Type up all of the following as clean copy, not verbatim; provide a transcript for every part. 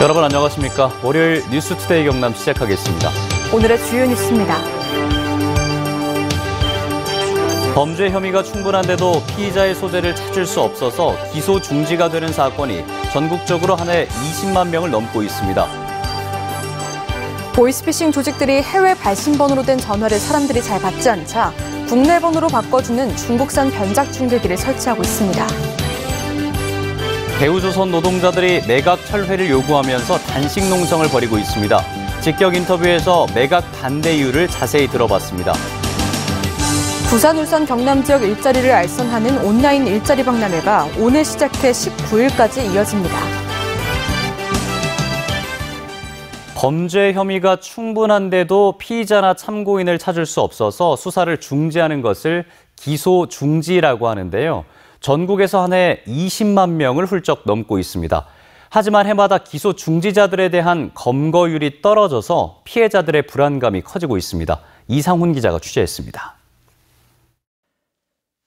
여러분 안녕하십니까? 월요일 뉴스투데이 경남 시작하겠습니다. 오늘의 주요 뉴스입니다. 범죄 혐의가 충분한데도 피의자의 소재를 찾을 수 없어서 기소 중지가 되는 사건이 전국적으로 한 해 20만 명을 넘고 있습니다. 보이스피싱 조직들이 해외 발신번호로 된 전화를 사람들이 잘 받지 않자 국내 번호로 바꿔주는 중국산 변작 중계기를 설치하고 있습니다. 대우조선 노동자들이 매각 철회를 요구하면서 단식 농성을 벌이고 있습니다. 직격 인터뷰에서 매각 반대 이유를 자세히 들어봤습니다. 부산, 울산, 경남 지역 일자리를 알선하는 온라인 일자리 박람회가 오늘 시작해 19일까지 이어집니다. 범죄 혐의가 충분한데도 피의자나 참고인을 찾을 수 없어서 수사를 중지하는 것을 기소 중지라고 하는데요. 전국에서 한 해 20만 명을 훌쩍 넘고 있습니다. 하지만 해마다 기소 중지자들에 대한 검거율이 떨어져서 피해자들의 불안감이 커지고 있습니다. 이상훈 기자가 취재했습니다.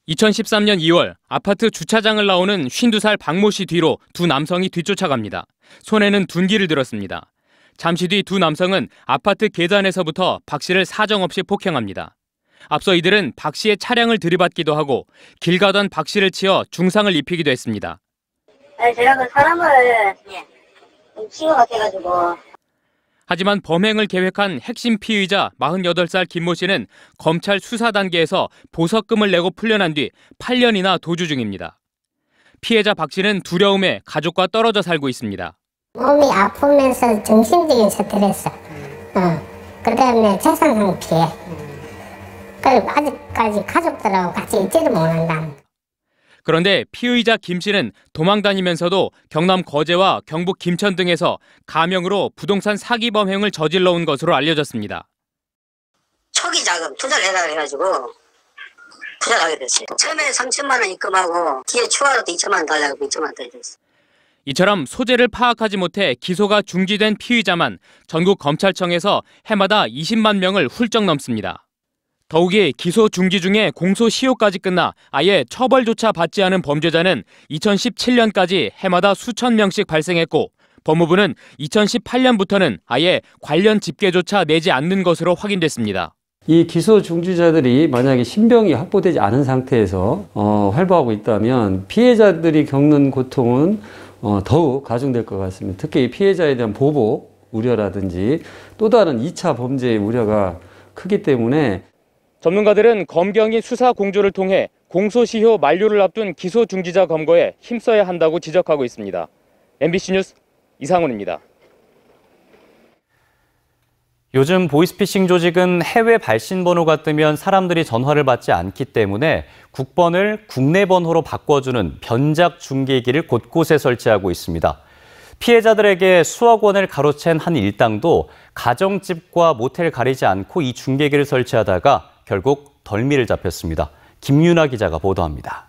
2013년 2월 아파트 주차장을 나오는 52살 박모 씨 뒤로 두 남성이 뒤쫓아갑니다. 손에는 둔기를 들었습니다. 잠시 뒤 두 남성은 아파트 계단에서부터 박 씨를 사정없이 폭행합니다. 앞서 이들은 박 씨의 차량을 들이받기도 하고 길 가던 박 씨를 치어 중상을 입히기도 했습니다. 제가 그 사람을 치고 같아가지고. 하지만 범행을 계획한 핵심 피의자 48살 김모 씨는 검찰 수사 단계에서 보석금을 내고 풀려난 뒤 8년이나 도주 중입니다. 피해자 박 씨는 두려움에 가족과 떨어져 살고 있습니다. 몸이 아프면서 정신적인 스트레스, 그다음에 재산상 피해. 그리고 아직까지 가족들하고 같이 있지도 못한다. 그런데 피의자 김 씨는 도망 다니면서도 경남 거제와 경북 김천 등에서 가명으로 부동산 사기 범행을 저질러 온 것으로 알려졌습니다. 초기 자금 투자를 해달라고 해가지고 투자를 하게 됐어요. 처음에 3천만 원 입금하고 뒤에 추가로 또 2천만 원 달라고 2천만 원 더 해줬어요. 이처럼 소재를 파악하지 못해 기소가 중지된 피의자만 전국 검찰청에서 해마다 20만 명을 훌쩍 넘습니다. 더욱이 기소 중지 중에 공소시효까지 끝나 아예 처벌조차 받지 않은 범죄자는 2017년까지 해마다 수천 명씩 발생했고 법무부는 2018년부터는 아예 관련 집계조차 내지 않는 것으로 확인됐습니다. 이 기소 중지자들이 만약에 신병이 확보되지 않은 상태에서 활보하고 있다면 피해자들이 겪는 고통은 더욱 가중될 것 같습니다. 특히 피해자에 대한 보복 우려라든지 또 다른 2차 범죄의 우려가 크기 때문에 전문가들은 검경이 수사 공조를 통해 공소시효 만료를 앞둔 기소 중지자 검거에 힘써야 한다고 지적하고 있습니다. MBC 뉴스 이상훈입니다. 요즘 보이스피싱 조직은 해외 발신 번호가 뜨면 사람들이 전화를 받지 않기 때문에 국번을 국내 번호로 바꿔주는 변작 중계기를 곳곳에 설치하고 있습니다. 피해자들에게 수억 원을 가로챈 한 일당도 가정집과 모텔 가리지 않고 이 중계기를 설치하다가 결국 덜미를 잡혔습니다. 김윤아 기자가 보도합니다.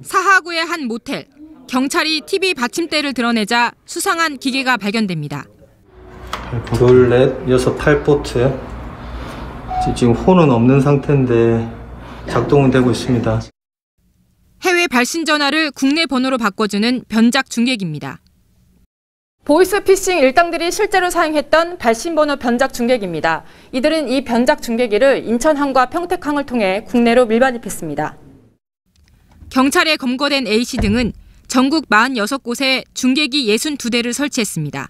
사하구의 한 모텔. 경찰이 TV 받침대를 드러내자 수상한 기계가 발견됩니다. 둘, 넷, 여섯, 8포트. 지금 혼은 없는 상태인데 작동은 되고 있습니다. 해외 발신 전화를 국내 번호로 바꿔주는 변작 중계기입니다. 보이스피싱 일당들이 실제로 사용했던 발신번호 변작 중계기입니다. 이들은 이 변작 중계기를 인천항과 평택항을 통해 국내로 밀반입했습니다. 경찰에 검거된 A씨 등은 전국 46곳에 중계기 62대를 설치했습니다.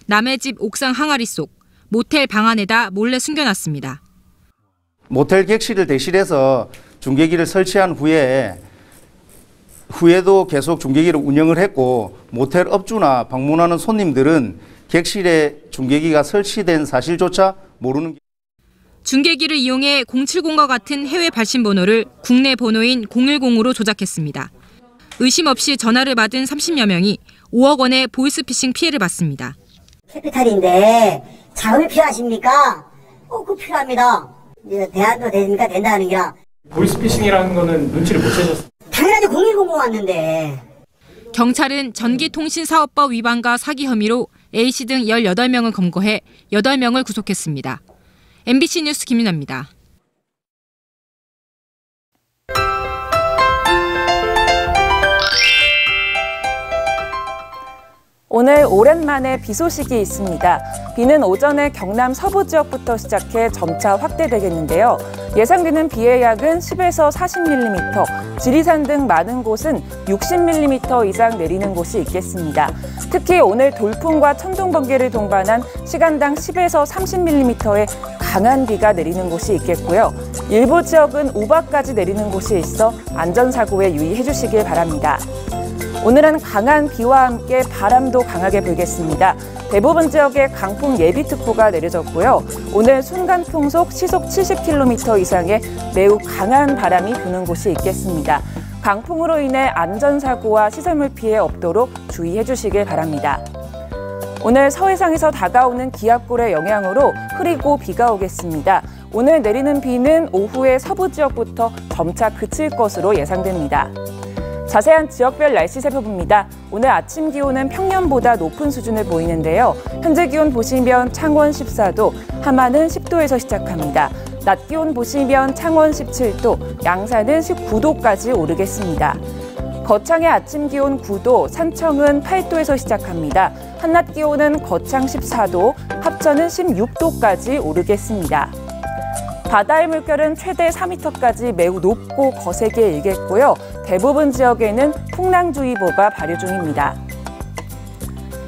남의 집 옥상 항아리 속, 모텔 방 안에다 몰래 숨겨놨습니다. 모텔 객실을 대실해서 중계기를 설치한 후에도 계속 중계기를 운영을 했고 모텔 업주나 방문하는 손님들은 객실에 중계기가 설치된 사실조차 모르는 중계기를 이용해 070과 같은 해외 발신 번호를 국내 번호인 010으로 조작했습니다. 의심 없이 전화를 받은 30여 명이 5억 원의 보이스피싱 피해를 봤습니다. 캐피탈인데 자금이 필요하십니까? 꼭 필요합니다. 이제 대안도 되니까 된다는 게. 보이스피싱이라는 거는 눈치를 못 채셨어요? 당연하지 010 왔는데. 경찰은 전기통신사업법 위반과 사기 혐의로 A씨 등 18명을 검거해 8명을 구속했습니다. MBC 뉴스 김윤아입니다. 오늘 오랜만에 비 소식이 있습니다. 비는 오전에 경남 서부 지역부터 시작해 점차 확대되겠는데요. 예상되는 비의 양은 10에서 40mm, 지리산 등 많은 곳은 60mm 이상 내리는 곳이 있겠습니다. 특히 오늘 돌풍과 천둥, 번개를 동반한 시간당 10에서 30mm의 강한 비가 내리는 곳이 있겠고요. 일부 지역은 우박까지 내리는 곳이 있어 안전사고에 유의해 주시길 바랍니다. 오늘은 강한 비와 함께 바람도 강하게 불겠습니다. 대부분 지역에 강풍 예비특보가 내려졌고요. 오늘 순간풍속 시속 70km 이상의 매우 강한 바람이 부는 곳이 있겠습니다. 강풍으로 인해 안전사고와 시설물 피해 없도록 주의해 주시길 바랍니다. 오늘 서해상에서 다가오는 기압골의 영향으로 흐리고 비가 오겠습니다. 오늘 내리는 비는 오후에 서부 지역부터 점차 그칠 것으로 예상됩니다. 자세한 지역별 날씨 살펴봅니다. 오늘 아침 기온은 평년보다 높은 수준을 보이는데요. 현재 기온 보시면 창원 14도, 함안은 10도에서 시작합니다. 낮 기온 보시면 창원 17도, 양산은 19도까지 오르겠습니다. 거창의 아침 기온 9도, 산청은 8도에서 시작합니다. 한낮 기온은 거창 14도, 합천은 16도까지 오르겠습니다. 바다의 물결은 최대 4m까지 매우 높고 거세게 일겠고요. 대부분 지역에는 풍랑주의보가 발효 중입니다.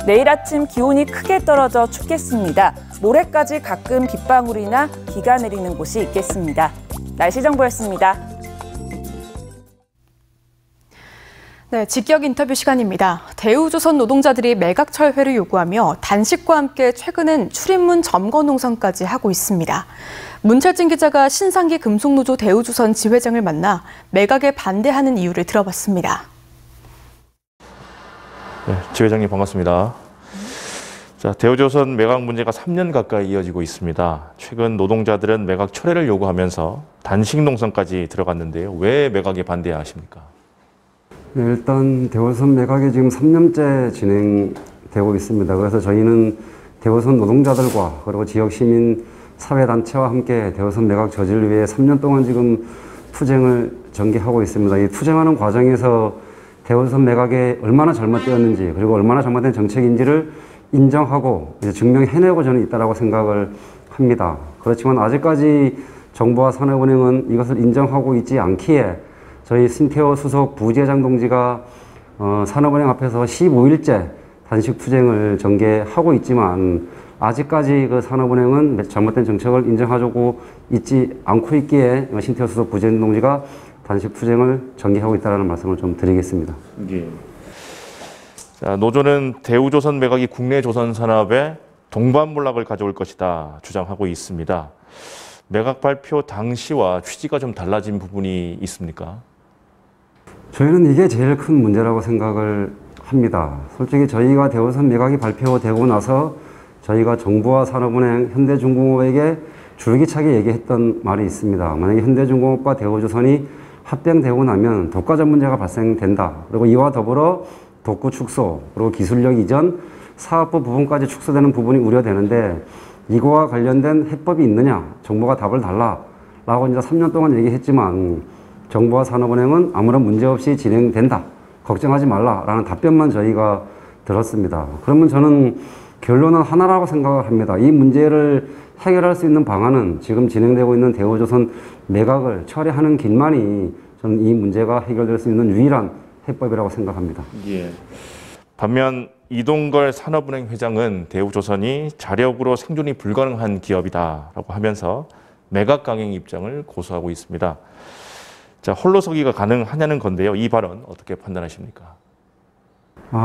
내일 아침 기온이 크게 떨어져 춥겠습니다. 모레까지 가끔 빗방울이나 비가 내리는 곳이 있겠습니다. 날씨 정보였습니다. 네, 직격 인터뷰 시간입니다. 대우조선 노동자들이 매각철회를 요구하며 단식과 함께 최근엔 출입문 점거 농성까지 하고 있습니다. 문철진 기자가 신상기 금속노조 대우조선 지회장을 만나 매각에 반대하는 이유를 들어봤습니다. 네, 지회장님 반갑습니다. 자, 대우조선 매각 문제가 3년 가까이 이어지고 있습니다. 최근 노동자들은 매각 철회를 요구하면서 단식 농성까지 들어갔는데요. 왜 매각에 반대하십니까? 네, 일단 대우조선 매각이 지금 3년째 진행되고 있습니다. 그래서 저희는 대우조선 노동자들과 그리고 지역 시민 사회단체와 함께 대우조선 매각 저지를 위해 3년 동안 지금 투쟁을 전개하고 있습니다. 이 투쟁하는 과정에서 대우조선 매각에 얼마나 잘못되었는지 그리고 얼마나 잘못된 정책인지를 인정하고 이제 증명해내고 저는 있다고 생각을 합니다. 그렇지만 아직까지 정부와 산업은행은 이것을 인정하고 있지 않기에 저희 신태호 수석 부지회장 동지가 산업은행 앞에서 15일째 단식 투쟁을 전개하고 있지만 아직까지 그 산업은행은 잘못된 정책을 인정하고 있지 않고 있기에 신태호 수석 부지회장 동지가 단식 투쟁을 전개하고 있다는 말씀을 좀 드리겠습니다. 예. 자, 노조는 대우조선 매각이 국내 조선 산업에 동반몰락을 가져올 것이다 주장하고 있습니다. 매각 발표 당시와 취지가 좀 달라진 부분이 있습니까? 저희는 이게 제일 큰 문제라고 생각을 합니다. 솔직히 저희가 대우조선 매각이 발표되고 나서 저희가 정부와 산업은행, 현대중공업에게 줄기차게 얘기했던 말이 있습니다. 만약에 현대중공업과 대우조선이 합병되고 나면 독과점 문제가 발생된다. 그리고 이와 더불어 독구 축소, 그리고 기술력 이전, 사업부 부분까지 축소되는 부분이 우려되는데 이거와 관련된 해법이 있느냐? 정부가 답을 달라라고 이제 3년 동안 얘기했지만 정부와 산업은행은 아무런 문제 없이 진행된다. 걱정하지 말라라는 답변만 저희가 들었습니다. 그러면 저는 결론은 하나라고 생각을 합니다. 이 문제를 해결할 수 있는 방안은 지금 진행되고 있는 대우조선 매각을 철회하는 길만이 저는 이 문제가 해결될 수 있는 유일한 해법이라고 생각합니다. 예. 반면 이동걸 산업은행 회장은 대우조선이 자력으로 생존이 불가능한 기업이다라고 하면서 매각 강행 입장을 고수하고 있습니다. 자, 홀로서기가 가능하냐는 건데요. 이 발언 어떻게 판단하십니까?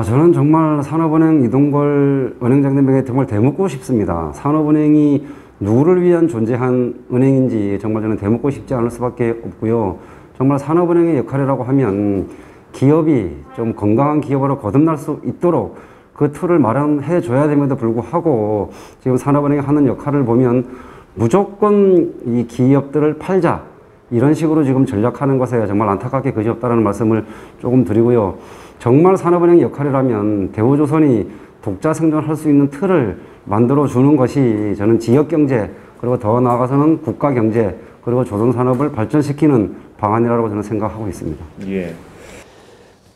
저는 정말 산업은행 이동걸 은행장님에게 정말 되묻고 싶습니다. 산업은행이 누구를 위한 존재한 은행인지 정말 저는 되묻고 싶지 않을 수밖에 없고요. 정말 산업은행의 역할이라고 하면 기업이 좀 건강한 기업으로 거듭날 수 있도록 그 틀을 마련해 줘야 됨에도 불구하고 지금 산업은행이 하는 역할을 보면 무조건 이 기업들을 팔자 이런 식으로 지금 전략하는 것에 정말 안타깝게 그지없다는 말씀을 조금 드리고요. 정말 산업은행의 역할이라면 대우조선이 독자 생존할 수 있는 틀을 만들어 주는 것이 저는 지역경제 그리고 더 나아가서는 국가경제 그리고 조선산업을 발전시키는 방안이라고 저는 생각하고 있습니다. 예.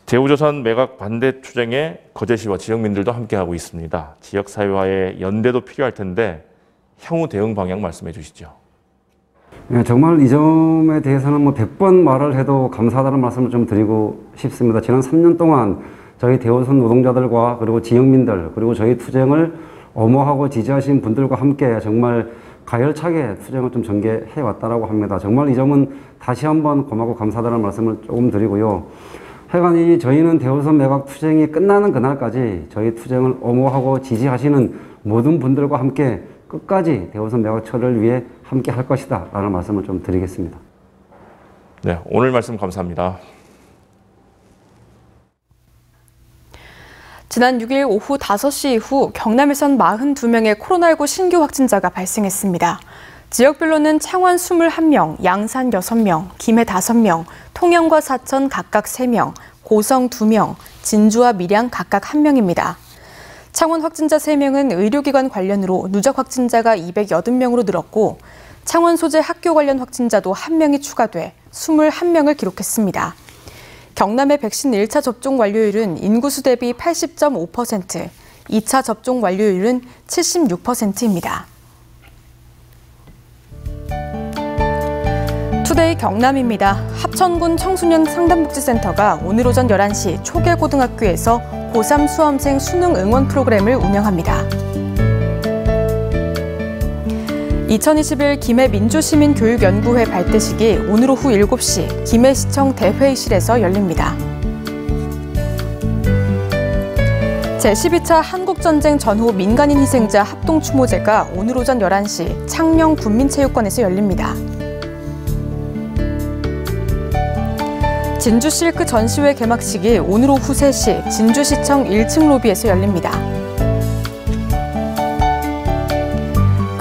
대우조선 매각 반대 투쟁에 거제시와 지역민들도 함께하고 있습니다. 지역사회와의 연대도 필요할 텐데 향후 대응 방향 말씀해 주시죠. 네, 정말 이 점에 대해서는 100번 말을 해도 감사하다는 말씀을 좀 드리고 싶습니다. 지난 3년 동안 저희 대우조선 노동자들과 그리고 지역민들 그리고 저희 투쟁을 엄호하고 지지하신 분들과 함께 정말 가열차게 투쟁을 좀 전개해 왔다라고 합니다. 정말 이 점은 다시 한번 고맙고 감사하다는 말씀을 조금 드리고요. 하여간 저희는 대우조선 매각 투쟁이 끝나는 그날까지 저희 투쟁을 엄호하고 지지하시는 모든 분들과 함께 끝까지 대우조선 매각 처리를 위해 함께 할 것이다 라는 말씀을 좀 드리겠습니다. 네, 오늘 말씀 감사합니다. 지난 6일 오후 5시 이후 경남에선 42명의 코로나19 신규 확진자가 발생했습니다. 지역별로는 창원 21명, 양산 6명, 김해 5명, 통영과 사천 각각 3명, 고성 2명, 진주와 밀양 각각 1명입니다. 창원 확진자 3명은 의료기관 관련으로 누적 확진자가 280명으로 늘었고 창원 소재 학교 관련 확진자도 1명이 추가돼 21명을 기록했습니다. 경남의 백신 1차 접종 완료율은 인구수 대비 80.5%, 2차 접종 완료율은 76%입니다. 투데이 경남입니다. 합천군 청소년 상담복지센터가 오늘 오전 11시 초계고등학교에서 고3 수험생 수능 응원 프로그램을 운영합니다. 2021 김해 민주시민교육연구회 발대식이 오늘 오후 7시 김해시청 대회의실에서 열립니다. 제12차 한국전쟁 전후 민간인 희생자 합동추모제가 오늘 오전 11시 창녕 군민체육관에서 열립니다. 진주 실크 전시회 개막식이 오늘 오후 3시 진주시청 1층 로비에서 열립니다.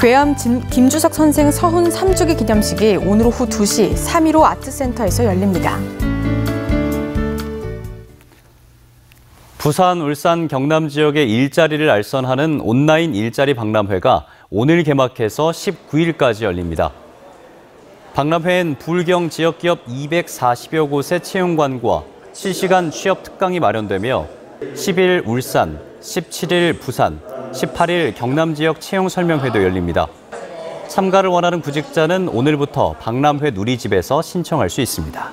괴암 김주석 선생 서훈 3주기 기념식이 오늘 오후 2시 3.15 아트센터에서 열립니다. 부산, 울산, 경남 지역의 일자리를 알선하는 온라인 일자리 박람회가 오늘 개막해서 19일까지 열립니다. 박람회엔 불경 지역기업 240여 곳의 채용관과 실시간 취업 특강이 마련되며 10일 울산, 17일 부산, 18일 경남 지역 채용 설명회도 열립니다. 참가를 원하는 구직자는 오늘부터 박람회 누리집에서 신청할 수 있습니다.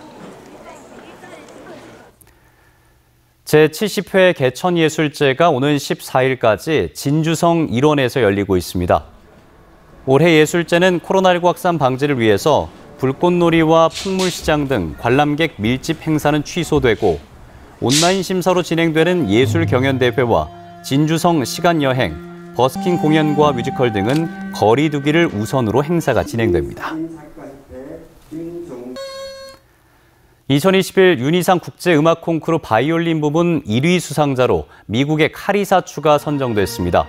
제70회 개천예술제가 오는 14일까지 진주성 일원에서 열리고 있습니다. 올해 예술제는 코로나19 확산 방지를 위해서 불꽃놀이와 풍물시장 등 관람객 밀집 행사는 취소되고 온라인 심사로 진행되는 예술 경연대회와 진주성 시간여행, 버스킹 공연과 뮤지컬 등은 거리 두기를 우선으로 행사가 진행됩니다. 2021 윤희상 국제음악 콩쿠르 바이올린 부문 1위 수상자로 미국의 카리사 추가 선정됐습니다.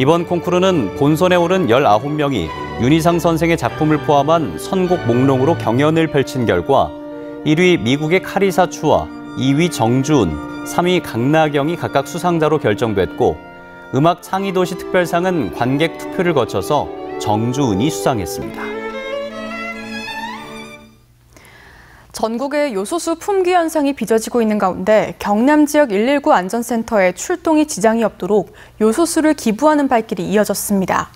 이번 콩쿠르는 본선에 오른 19명이 윤희상 선생의 작품을 포함한 선곡 목록으로 경연을 펼친 결과 1위 미국의 카리사 추와 2위 정주은, 3위 강나경이 각각 수상자로 결정됐고 음악 창의도시 특별상은 관객 투표를 거쳐서 정주은이 수상했습니다. 전국의 요소수 품귀 현상이 빚어지고 있는 가운데 경남 지역 119 안전센터에 출동이 지장이 없도록 요소수를 기부하는 발길이 이어졌습니다.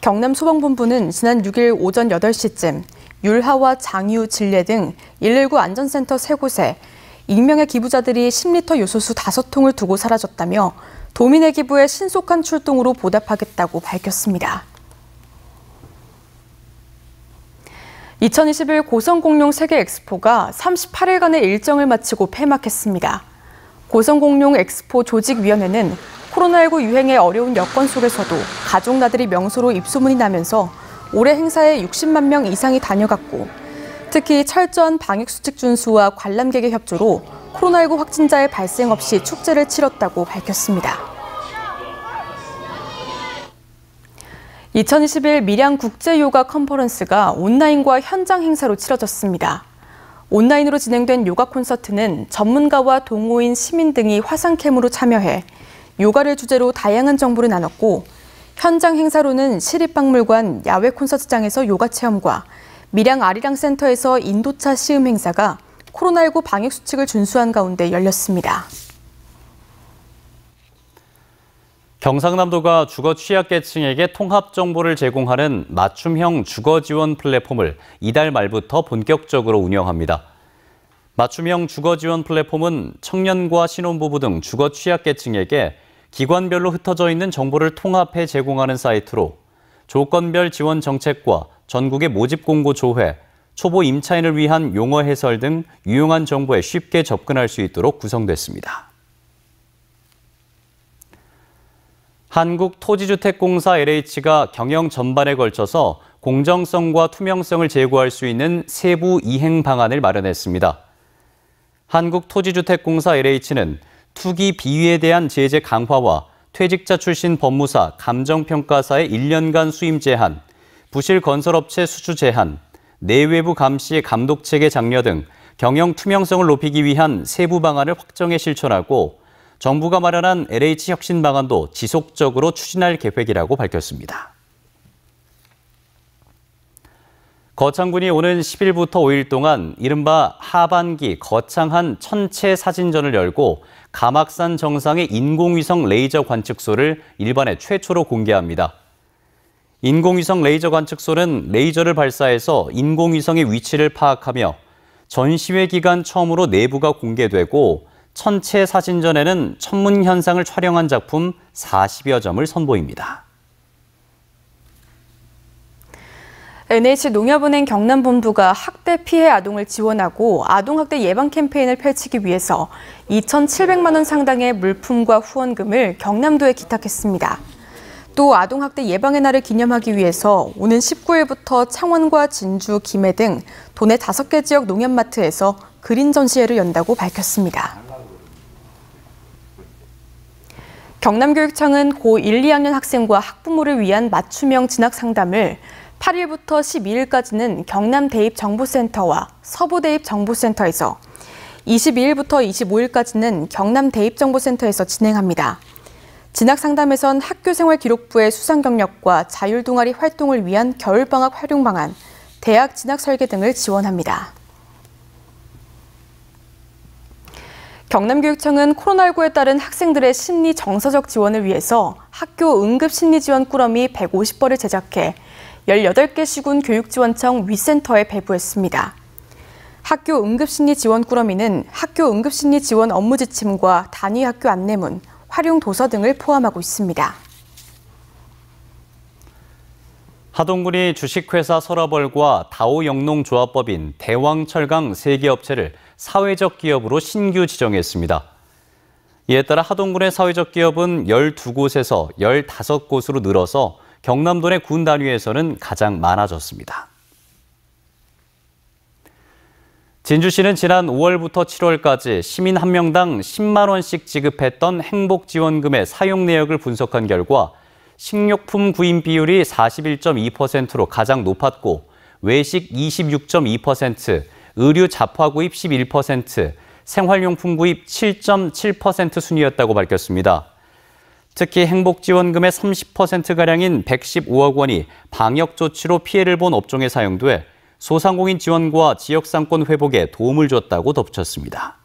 경남 소방본부는 지난 6일 오전 8시쯤 율하와 장유, 진례 등 119 안전센터 3곳에 익명의 기부자들이 10리터 요소수 5통을 두고 사라졌다며 도민의 기부에 신속한 출동으로 보답하겠다고 밝혔습니다. 2021 고성공룡 세계 엑스포가 38일간의 일정을 마치고 폐막했습니다. 고성공룡 엑스포 조직위원회는 코로나19 유행의 어려운 여건 속에서도 가족 나들이 명소로 입소문이 나면서 올해 행사에 60만 명 이상이 다녀갔고 특히 철저한 방역수칙 준수와 관람객의 협조로 코로나19 확진자의 발생 없이 축제를 치렀다고 밝혔습니다. 2021 밀양 국제요가 컨퍼런스가 온라인과 현장 행사로 치러졌습니다. 온라인으로 진행된 요가 콘서트는 전문가와 동호인, 시민 등이 화상캠으로 참여해 요가를 주제로 다양한 정보를 나눴고 현장 행사로는 시립박물관, 야외 콘서트장에서 요가 체험과 밀양 아리랑 센터에서 인도차 시음 행사가 코로나19 방역 수칙을 준수한 가운데 열렸습니다. 경상남도가 주거 취약계층에게 통합 정보를 제공하는 맞춤형 주거 지원 플랫폼을 이달 말부터 본격적으로 운영합니다. 맞춤형 주거 지원 플랫폼은 청년과 신혼부부 등 주거 취약계층에게 기관별로 흩어져 있는 정보를 통합해 제공하는 사이트로 조건별 지원 정책과 전국의 모집 공고 조회, 초보 임차인을 위한 용어 해설 등 유용한 정보에 쉽게 접근할 수 있도록 구성됐습니다. 한국토지주택공사 LH가 경영 전반에 걸쳐서 공정성과 투명성을 제고할 수 있는 세부 이행 방안을 마련했습니다. 한국토지주택공사 LH는 투기 비위에 대한 제재 강화와 퇴직자 출신 법무사, 감정평가사의 1년간 수임 제한, 부실 건설업체 수주 제한, 내외부 감시 감독체계 장려 등 경영 투명성을 높이기 위한 세부 방안을 확정해 실천하고 정부가 마련한 LH 혁신 방안도 지속적으로 추진할 계획이라고 밝혔습니다. 거창군이 오는 10일부터 5일 동안 이른바 하반기 거창한 천체 사진전을 열고 가막산 정상의 인공위성 레이저 관측소를 일반에 최초로 공개합니다. 인공위성 레이저 관측소는 레이저를 발사해서 인공위성의 위치를 파악하며 전시회 기간 처음으로 내부가 공개되고 천체 사진전에는 천문 현상을 촬영한 작품 40여 점을 선보입니다. NH농협은행 경남본부가 학대 피해 아동을 지원하고 아동학대 예방 캠페인을 펼치기 위해서 2,700만 원 상당의 물품과 후원금을 경남도에 기탁했습니다. 또 아동학대 예방의 날을 기념하기 위해서 오는 19일부터 창원과 진주, 김해 등 도내 5개 지역 농협마트에서 그림 전시회를 연다고 밝혔습니다. 경남교육청은 고1, 2학년 학생과 학부모를 위한 맞춤형 진학 상담을 8일부터 12일까지는 경남대입정보센터와 서부대입정보센터에서, 22일부터 25일까지는 경남대입정보센터에서 진행합니다. 진학상담에선 학교생활기록부의 수상경력과 자율동아리 활동을 위한 겨울방학 활용 방안, 대학 진학 설계 등을 지원합니다. 경남교육청은 코로나19에 따른 학생들의 심리 정서적 지원을 위해서 학교 응급심리지원 꾸러미 150벌을 제작해 18개 시군 교육지원청 위센터에 배부했습니다. 학교 응급심리지원 꾸러미는 학교 응급심리지원 업무 지침과 단위 학교 안내문, 활용 도서 등을 포함하고 있습니다. 하동군이 주식회사 서라벌과 다오영농조합법인 대왕철강 세계업체를 사회적 기업으로 신규 지정했습니다. 이에 따라 하동군의 사회적 기업은 12곳에서 15곳으로 늘어서 경남도 내 군 단위에서는 가장 많아졌습니다. 진주시는 지난 5월부터 7월까지 시민 1명당 10만 원씩 지급했던 행복지원금의 사용 내역을 분석한 결과 식료품 구입 비율이 41.2%로 가장 높았고 외식 26.2%, 의류 잡화 구입 11%, 생활용품 구입 7.7% 순이었다고 밝혔습니다. 특히 행복지원금의 30%가량인 115억 원이 방역 조치로 피해를 본 업종에 사용돼 소상공인 지원과 지역상권 회복에 도움을 줬다고 덧붙였습니다.